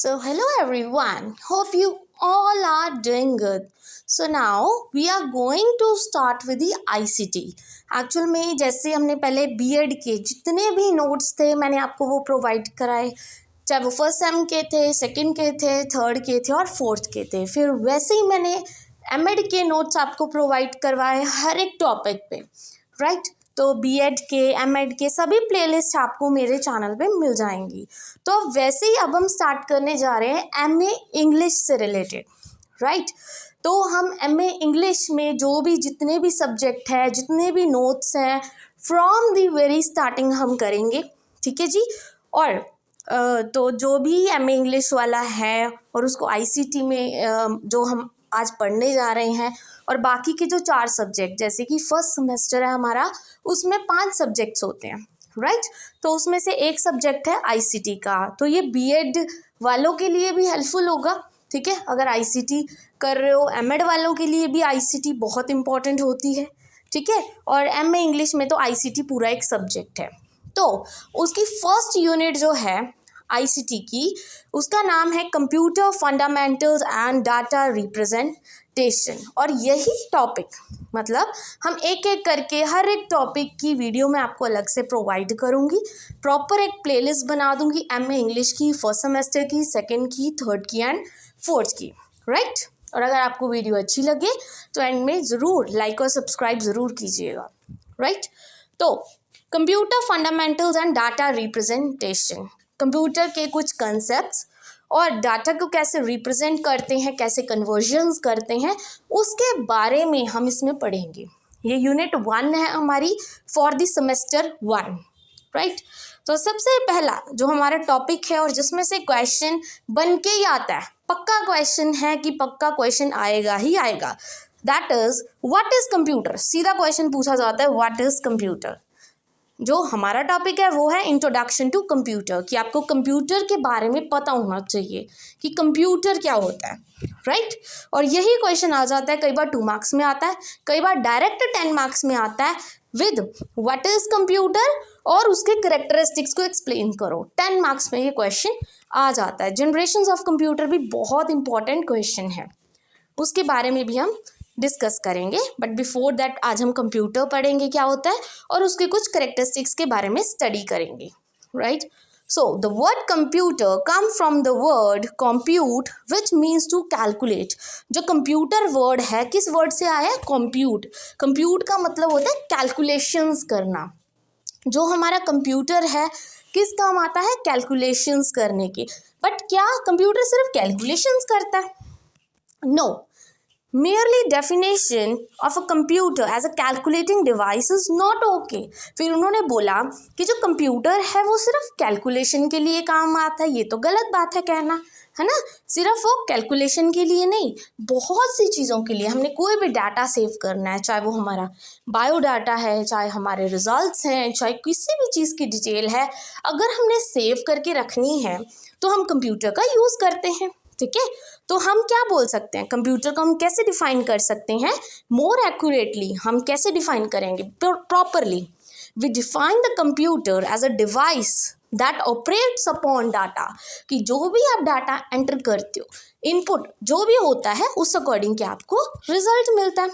So hello everyone, hope you all are doing good. So now we are going to start with the ICT. Actual में जैसे हमने पहले BEd के जितने भी नोट्स थे मैंने आपको वो प्रोवाइड कराए, चाहे वो फर्स्ट सेम के थे, सेकंड के थे, थर्ड के थे और फोर्थ के थे। फिर वैसे ही मैंने एमएड के नोट्स आपको प्रोवाइड करवाए हर एक टॉपिक पे, राइट। तो बीएड के एमएड के सभी प्लेलिस्ट आपको मेरे चैनल पे मिल जाएंगी। तो वैसे ही अब हम स्टार्ट करने जा रहे हैं एमए इंग्लिश से रिलेटेड, राइट। तो हम एमए इंग्लिश में जो भी जितने भी सब्जेक्ट है, जितने भी नोट्स हैं, फ्रॉम द वेरी स्टार्टिंग हम करेंगे, ठीक है जी। और तो जो भी एमए इंग्लिश वाला है और उसको आईसीटी में जो हम आज पढ़ने जा रहे हैं, और बाकी के जो 4 सब्जेक्ट, जैसे कि फर्स्ट सेमेस्टर है हमारा, उसमें 5 सब्जेक्ट्स होते हैं, राइट। तो उसमें से एक सब्जेक्ट है आईसीटी का। तो ये बीएड वालों के लिए भी हेल्पफुल होगा, ठीक है। अगर आईसीटी कर रहे हो, एमएड वालों के लिए भी आईसीटी बहुत इंपॉर्टेंट होती है, ठीक है। और एमए इंग्लिश में तो आईसीटी पूरा एक सब्जेक्ट है। तो उसकी फर्स्ट यूनिट जो है आईसीटी की, उसका नाम है computer fundamentals and data representation. और यही टॉपिक मतलब हम एक एक करके हर एक टॉपिक की वीडियो में आपको अलग से प्रोवाइड करूँगी। प्रॉपर एक प्लेलिस्ट बना दूँगी एमए इंग्लिश की, फर्स्ट सेमेस्टर की, सेकंड की, थर्ड की एंड फोर्थ की, राइट। और अगर आपको वीडियो अच्छी लगे तो एंड में ज़रूर लाइक और सब्सक्राइब ज़रूर कीजिएगा, राइट। तो computer fundamentals and data representation, computer के कुछ कंसेप्ट्स और डाटा को कैसे रिप्रेजेंट करते हैं, कैसे कन्वर्जन्स करते हैं, उसके बारे में हम इसमें पढ़ेंगे। ये यूनिट 1 है हमारी फॉर द सेमेस्टर 1, राइट। तो सबसे पहला जो हमारा टॉपिक है और जिसमें से क्वेश्चन बन के ही आता है, पक्का क्वेश्चन है कि पक्का क्वेश्चन आएगा ही आएगा, that is what is computer. सीधा क्वेश्चन पूछा जाता है व्हाट इज कंप्यूटर। जो हमारा टॉपिक है वो है इंट्रोडक्शन टू कंप्यूटर, कि आपको कंप्यूटर के बारे में पता होना चाहिए कि कंप्यूटर क्या होता है, राइट। और यही क्वेश्चन आ जाता है, कई बार 2 मार्क्स में आता है, कई बार डायरेक्ट 10 मार्क्स में आता है विद व्हाट इज कंप्यूटर और उसके करेक्टरिस्टिक्स को एक्सप्लेन करो। 10 मार्क्स में ये क्वेश्चन आ जाता है। जनरेशंस ऑफ कंप्यूटर भी बहुत इंपॉर्टेंट क्वेश्चन है, उसके बारे में भी हम डिस्कस करेंगे। बट बिफोर दैट आज हम कंप्यूटर पढ़ेंगे क्या होता है और उसके कुछ करेक्टरिस्टिक्स के बारे में स्टडी करेंगे, right. So the word computer come from the word compute which means to calculate. जो कंप्यूटर वर्ड है किस वर्ड से आया है? कंप्यूट। कंप्यूट का मतलब होता है कैलकुलेशंस करना। जो हमारा कंप्यूटर है किस काम आता है? कैलकुलेशंस करने के। बट क्या कंप्यूटर सिर्फ कैलकुलेशंस करता है? No, merely definition of a computer as a calculating device is not okay। फिर उन्होंने बोला कि जो कंप्यूटर है वो सिर्फ कैलकुलेशन के लिए काम आता है। ये तो गलत बात है कहना, है ना। सिर्फ वो कैलकुलेशन के लिए नहीं, बहुत सी चीज़ों के लिए। हमने कोई भी डाटा सेव करना है, चाहे वो हमारा बायो डाटा है, चाहे हमारे रिजल्ट्स हैं, चाहे किसी भी चीज़ की डिटेल है, अगर हमने सेव करके रखनी है तो हम कंप्यूटर का यूज़ करते हैं, ठीक है। तो हम क्या बोल सकते हैं, कंप्यूटर को हम कैसे डिफाइन कर सकते हैं? मोर एक्यूरेटली हम कैसे डिफाइन करेंगे? Properly we define the computer as a device that operates upon data. कि जो भी आप डाटा एंटर करते हो, इनपुट जो भी होता है, उस अकॉर्डिंग क्या आपको रिजल्ट मिलता है।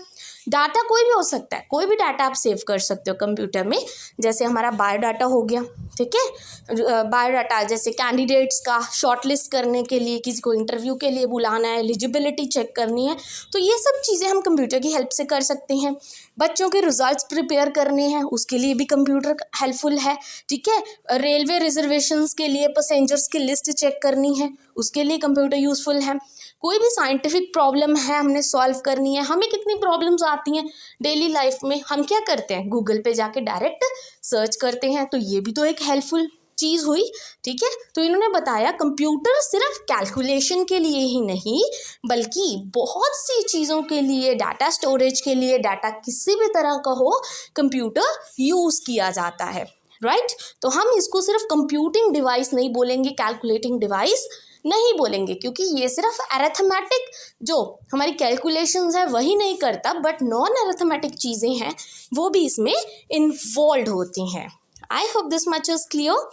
डाटा कोई भी हो सकता है, कोई भी डाटा आप सेव कर सकते हो कंप्यूटर में। जैसे हमारा बायोडाटा हो गया, ठीक है। बायोडाटा जैसे कैंडिडेट्स का शॉर्टलिस्ट करने के लिए, किसी को इंटरव्यू के लिए बुलाना है, एलिजिबिलिटी चेक करनी है, तो ये सब चीज़ें हम कंप्यूटर की हेल्प से कर सकते हैं। बच्चों के रिजल्ट्स प्रिपेयर करने हैं, उसके लिए भी कंप्यूटर हेल्पफुल है, ठीक है। रेलवे रिजर्वेशंस के लिए पैसेंजर्स की लिस्ट चेक करनी है, उसके लिए कंप्यूटर यूज़फुल है। कोई भी साइंटिफिक प्रॉब्लम है हमने सॉल्व करनी है, हमें कितनी प्रॉब्लम्स आती हैं डेली लाइफ में, हम क्या करते हैं? गूगल पे जाके डायरेक्ट सर्च करते हैं। तो ये भी तो एक हेल्पफुल चीज़ हुई, ठीक है। तो इन्होंने बताया कंप्यूटर सिर्फ कैलकुलेशन के लिए ही नहीं, बल्कि बहुत सी चीज़ों के लिए, डाटा स्टोरेज के लिए, डाटा किसी भी तरह का हो, कंप्यूटर यूज़ किया जाता है, राइट। तो हम इसको सिर्फ कंप्यूटिंग डिवाइस नहीं बोलेंगे, कैलकुलेटिंग डिवाइस नहीं बोलेंगे, क्योंकि ये सिर्फ अरिथमेटिक जो हमारी कैलकुलेशंस है वही नहीं करता, बट नॉन अरिथमेटिक चीज़ें हैं वो भी इसमें इन्वॉल्व होती हैं। आई hope this much is clear.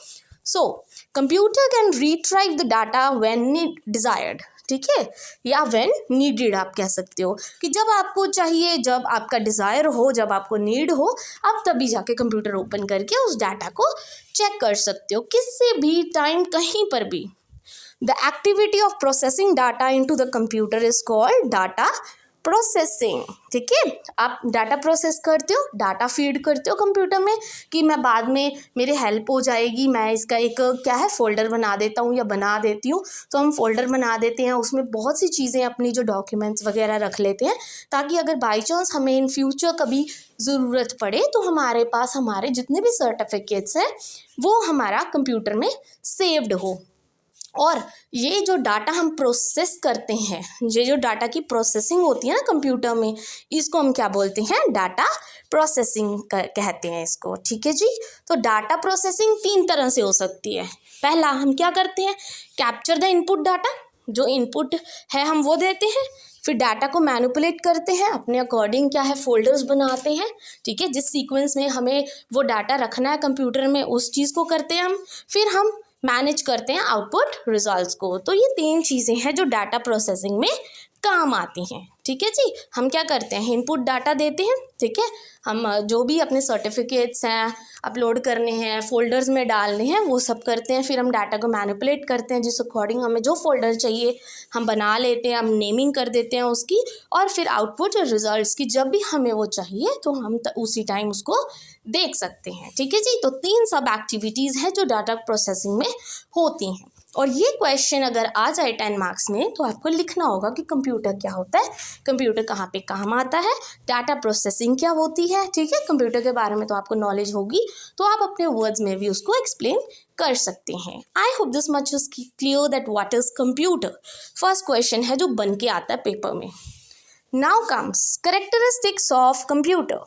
So computer can retrieve the data when desired, ठीक है, या व्हेन नीडेड आप कह सकते हो कि जब आपको चाहिए, जब आपका डिज़ायर हो, जब आपको नीड हो, आप तभी जाके कंप्यूटर ओपन करके उस डाटा को चेक कर सकते हो किसी भी टाइम, कहीं पर भी। The activity of processing data into the computer is called data processing, ठीक है। आप डाटा प्रोसेस करते हो, डाटा फीड करते हो कंप्यूटर में कि मैं बाद में मेरे हेल्प हो जाएगी, मैं इसका एक क्या है फोल्डर बना देता हूँ या बना देती हूँ। तो हम फोल्डर बना देते हैं, उसमें बहुत सी चीज़ें अपनी जो डॉक्यूमेंट्स वगैरह रख लेते हैं, ताकि अगर बाई चांस हमें इन फ्यूचर कभी ज़रूरत पड़े तो हमारे पास हमारे जितने भी सर्टिफिकेट्स हैं वो हमारा कंप्यूटर में सेव्ड हो। और ये जो डाटा हम प्रोसेस करते हैं, ये जो डाटा की प्रोसेसिंग होती है ना कंप्यूटर में, इसको हम क्या बोलते हैं, डाटा प्रोसेसिंग कहते हैं इसको, ठीक है जी। तो डाटा प्रोसेसिंग 3 तरह से हो सकती है। पहला हम क्या करते हैं, कैप्चर द इनपुट डाटा, जो इनपुट है हम वो देते हैं, फिर डाटा को मैनिपुलेट करते हैं अपने अकॉर्डिंग, क्या है फोल्डर्स बनाते हैं, ठीक है, जिस सीक्वेंस में हमें वो डाटा रखना है कंप्यूटर में उस चीज़ को करते हैं हम, फिर हम मैनेज करते हैं आउटपुट रिजल्ट्स को। तो ये 3 चीज़ें हैं जो डाटा प्रोसेसिंग में काम आती हैं, ठीक है जी। हम क्या करते हैं, इनपुट डाटा देते हैं, ठीक है, हम जो भी अपने सर्टिफिकेट्स हैं अपलोड करने हैं, फोल्डर्स में डालने हैं, वो सब करते हैं, फिर हम डाटा को मैनिपुलेट करते हैं, जिस अकॉर्डिंग हमें जो फोल्डर चाहिए हम बना लेते हैं, हम नेमिंग कर देते हैं उसकी, और फिर आउटपुट रिजल्ट्स की जब भी हमें वो चाहिए तो हम उसी टाइम उसको देख सकते हैं, ठीक है जी। तो 3 सब एक्टिविटीज़ हैं जो डाटा प्रोसेसिंग में होती हैं। और ये क्वेश्चन अगर आ जाए 10 मार्क्स में तो आपको लिखना होगा कि कंप्यूटर क्या होता है, कंप्यूटर कहाँ पे काम आता है, डाटा प्रोसेसिंग क्या होती है, ठीक है। कंप्यूटर के बारे में तो आपको नॉलेज होगी, तो आप अपने वर्ड्स में भी उसको एक्सप्लेन कर सकते हैं। आई hope this much is clear that what is computer. First question है जो बन के आता है पेपर में। Now comes characteristics of computer.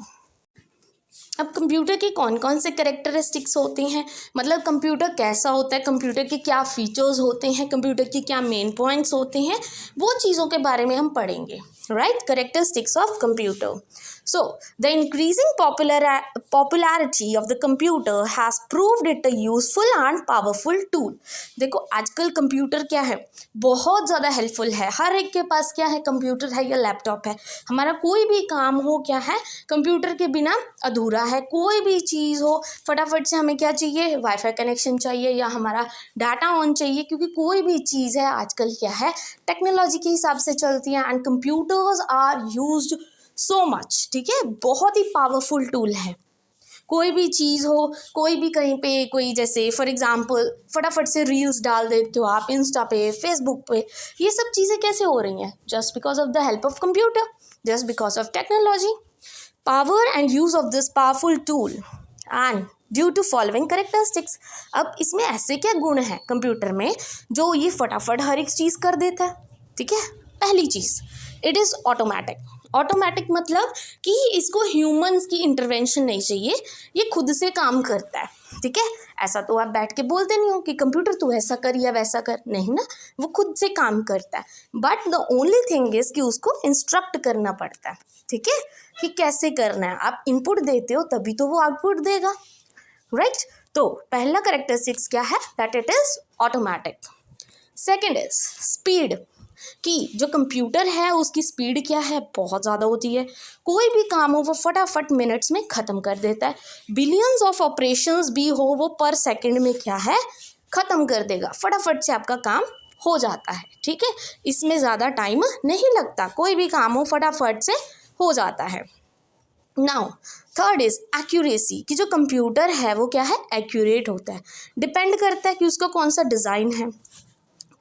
अब कंप्यूटर की कौन कौन से कैरेक्टरिस्टिक्स होते हैं, मतलब कंप्यूटर कैसा होता है, कंप्यूटर के क्या फीचर्स होते हैं, कंप्यूटर की क्या मेन पॉइंट्स होते हैं, वो चीज़ों के बारे में हम पढ़ेंगे, right. Characteristics of computer. So, the increasing popularity of the computer has proved it a useful and powerful tool. देखो आजकल कंप्यूटर क्या है, बहुत ज़्यादा हेल्पफुल है। हर एक के पास क्या है, कंप्यूटर है या लैपटॉप है। हमारा कोई भी काम हो क्या है, कंप्यूटर के बिना अधूरा है। कोई भी चीज़ हो, फटाफट से हमें क्या चाहिए, वाईफाई कनेक्शन चाहिए या हमारा डाटा ऑन चाहिए, क्योंकि कोई भी चीज़ है आजकल क्या है, टेक्नोलॉजी के हिसाब से चलती है। And computers are used so much, ठीक है, बहुत ही पावरफुल टूल है। कोई भी चीज़ हो, कोई भी कहीं पे कोई, जैसे फॉर एग्जांपल फटाफट से रील्स डाल देते हो आप इंस्टा पे, फेसबुक पे, ये सब चीज़ें कैसे हो रही हैं, just because of the help of computer, just because of technology. Power and use of this powerful tool and due to following characteristics. अब इसमें ऐसे क्या गुण हैं कंप्यूटर में जो ये फटाफट हर एक चीज़ कर देता है, ठीक है। पहली चीज़, इट इज़ ऑटोमेटिक। ऑटोमेटिक मतलब कि इसको ह्यूमंस की इंटरवेंशन नहीं चाहिए, ये खुद से काम करता है, ठीक है। ऐसा तो आप बैठ के बोलते नहीं हो कि कंप्यूटर तू ऐसा कर या वैसा कर, नहीं ना, वो खुद से काम करता है। But the only thing is कि उसको इंस्ट्रक्ट करना पड़ता है, ठीक है, कि कैसे करना है। आप इनपुट देते हो तभी तो वो आउटपुट देगा, राइट। तो पहला कैरेक्टरिस्टिक्स क्या है, that it is automatic. Second is speed, कि जो कंप्यूटर है उसकी स्पीड क्या है, बहुत ज़्यादा होती है। कोई भी काम हो वो फटाफट मिनट्स में ख़त्म कर देता है। बिलियंस ऑफ ऑपरेशंस भी हो वो पर सेकंड में क्या है, ख़त्म कर देगा, फटाफट से आपका काम हो जाता है, ठीक है। इसमें ज़्यादा टाइम नहीं लगता, कोई भी काम हो फटाफट से हो जाता है। नाउ थर्ड इज एक्यूरेसी, कि जो कंप्यूटर है वो क्या है, एक्यूरेट होता है। डिपेंड करता है कि उसका कौन सा डिज़ाइन है।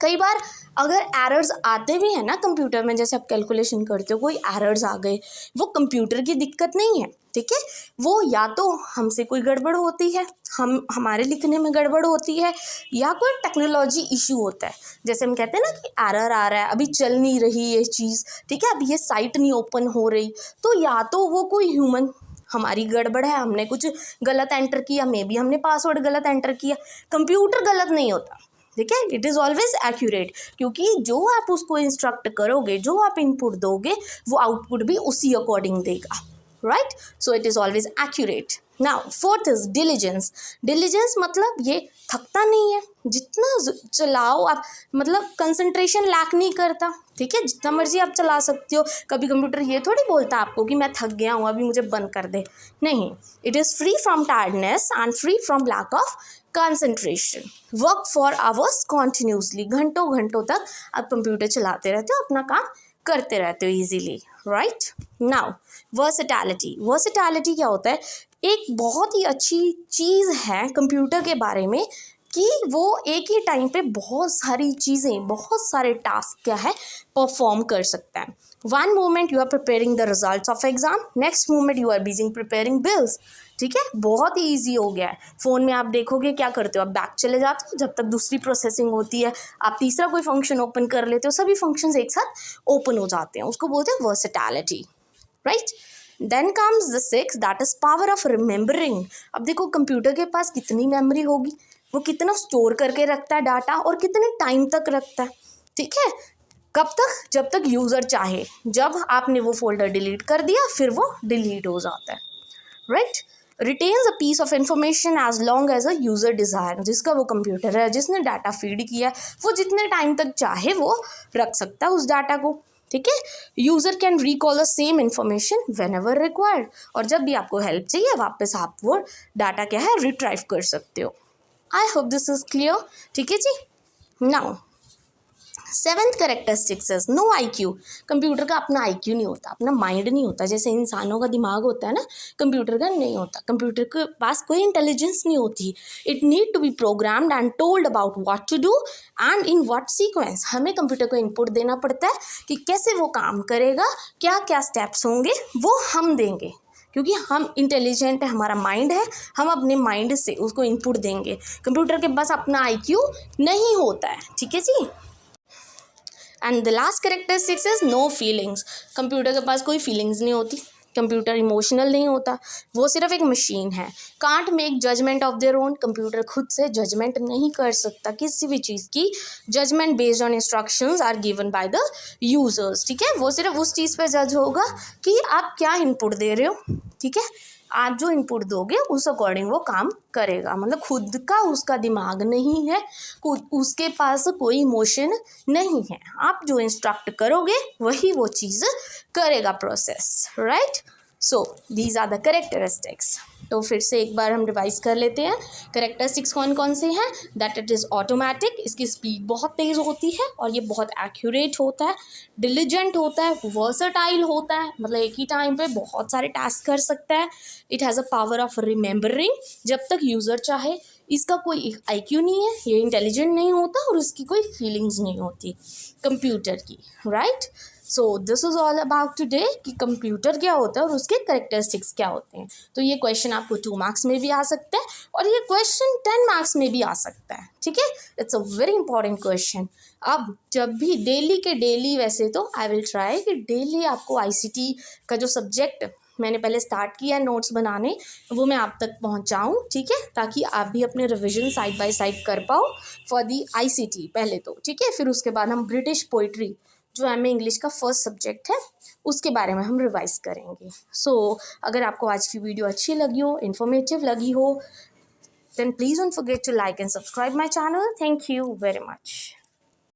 कई बार अगर एरर्स आते भी हैं ना कंप्यूटर में, जैसे आप कैलकुलेशन करते हो, कोई एरर्स आ गए, वो कंप्यूटर की दिक्कत नहीं है, ठीक है, वो या तो हमसे कोई गड़बड़ होती है, हमारे लिखने में गड़बड़ होती है, या कोई टेक्नोलॉजी इशू होता है। जैसे हम कहते हैं ना कि एरर आ रहा है, अभी चल नहीं रही ये चीज़, ठीक है, अब ये साइट नहीं ओपन हो रही, तो या तो वो कोई ह्यूमन हमारी गड़बड़ है, हमने कुछ गलत एंटर किया, मे बी हमने पासवर्ड गलत एंटर किया। कंप्यूटर गलत नहीं होता, ठीक है, इट इज़ ऑलवेज एक्यूरेट, क्योंकि जो आप उसको इंस्ट्रक्ट करोगे, जो आप इनपुट दोगे, वो आउटपुट भी उसी अकॉर्डिंग देगा, right. So it is always accurate. Now fourth is diligence. Diligence मतलब ये थकता नहीं है, जितना चलाओ आप, मतलब कंसंट्रेशन लैक नहीं करता, ठीक है, जितना मर्जी आप चला सकते हो। कभी कंप्यूटर ये थोड़ी बोलता आपको कि मैं थक गया हूँ अभी मुझे बंद कर दे, नहीं। It is free from tiredness and free from lack of concentration. Work for hours continuously, घंटों घंटों तक आप कंप्यूटर चलाते रहते हो, अपना काम करते रहते हो easily, right. Now versatility. Versatility क्या होता है? एक बहुत ही अच्छी चीज़ है कंप्यूटर के बारे में कि वो एक ही टाइम पे बहुत सारी चीज़ें, बहुत सारे टास्क क्या है परफॉर्म कर सकता है। One moment you are preparing the results of exam, next moment you are busy preparing bills, ठीक है, बहुत ही ईजी हो गया है। फ़ोन में आप देखोगे क्या करते हो, आप बैक चले जाते हो, जब तक दूसरी प्रोसेसिंग होती है आप तीसरा कोई फंक्शन ओपन कर लेते हो, सभी फंक्शंस एक साथ ओपन हो जाते हैं, उसको बोलते हैं versatility, right. Then comes the six, that is power of remembering. अब देखो कंप्यूटर के पास कितनी मेमोरी होगी, वो कितना स्टोर करके रखता है डाटा और कितने टाइम तक रखता है, ठीक है, कब तक? जब तक यूज़र चाहे। जब आपने वो फोल्डर डिलीट कर दिया फिर वो डिलीट हो जाता है, right. Retains a piece of information as long as a user desire. जिसका वो कंप्यूटर है, जिसने डाटा फीड किया, वो जितने टाइम तक चाहे वो रख सकता है उस डाटा को, ठीक है। User can recall the same information when ever required, और जब भी आपको हेल्प चाहिए वापस आप वो डाटा क्या है रिट्राइव कर सकते हो। I hope this is clear, ठीक है जी। Now seventh characteristics is no IQ। Computer का अपना IQ नहीं होता, अपना माइंड नहीं होता, जैसे इंसानों का दिमाग होता है ना, कंप्यूटर का नहीं होता। कंप्यूटर के पास कोई इंटेलिजेंस नहीं होती। It need to be programmed and told about what to do and in what sequence. हमें कंप्यूटर को इनपुट देना पड़ता है कि कैसे वो काम करेगा, क्या क्या स्टेप्स होंगे वो हम देंगे, क्योंकि हम इंटेलिजेंट है, हमारा माइंड है, हम अपने माइंड से उसको इनपुट देंगे। कंप्यूटर के पास अपना IQ नहीं होता है, ठीक है जी। And the last characteristics is no feelings. Computer के पास कोई फीलिंग्स नहीं होती, कंप्यूटर इमोशनल नहीं होता, वो सिर्फ एक मशीन है। Can't make judgement of their own. Computer खुद से जजमेंट नहीं कर सकता किसी भी चीज़ की। Judgement based on instructions are given by the users, ठीक है, वो सिर्फ उस चीज़ पे जज होगा कि आप क्या इनपुट दे रहे हो, ठीक है, आप जो इनपुट दोगे उस अकॉर्डिंग वो काम करेगा। मतलब खुद का उसका दिमाग नहीं है, उसके पास कोई इमोशन नहीं है, आप जो इंस्ट्रक्ट करोगे वही वो चीज़ करेगा, process, right. So these are the characteristics. तो फिर से एक बार हम रिवाइज कर लेते हैं। करेक्टरिस्टिक्स कौन कौन से हैं? दैट इट इज़ ऑटोमेटिक, इसकी स्पीड बहुत तेज़ होती है और ये बहुत एक्यूरेट होता है। डिलीजेंट होता है, वर्सटाइल होता है, मतलब एक ही टाइम पे बहुत सारे टास्क कर सकता है। It has a power of remembering, जब तक यूज़र चाहे। इसका कोई IQ नहीं है, ये इंटेलिजेंट नहीं होता और इसकी कोई फीलिंग्स नहीं होती कंप्यूटर की, right. So this is all about today कि कंप्यूटर क्या होता है और उसके करेक्टरिस्टिक्स क्या होते हैं। तो ये क्वेश्चन आपको 2 मार्क्स में भी आ सकता है और ये क्वेश्चन 10 मार्क्स में भी आ सकता है, ठीक है। It's a very important question. अब जब भी डेली के डेली, वैसे तो आई विल ट्राई कि डेली आपको ICT का जो सब्जेक्ट मैंने पहले स्टार्ट किया नोट्स बनाने वो मैं आप तक पहुंचाऊं, ठीक है, ताकि आप भी अपने रिवीजन साइड बाय साइड कर पाओ फॉर दी ICT पहले तो, ठीक है। फिर उसके बाद हम ब्रिटिश पोइट्री जो MA इंग्लिश का फर्स्ट सब्जेक्ट है उसके बारे में हम रिवाइज करेंगे। सो अगर आपको आज की वीडियो अच्छी लगी हो, इन्फॉर्मेटिव लगी हो, then please don't forget to like and subscribe my channel. Thank you very much.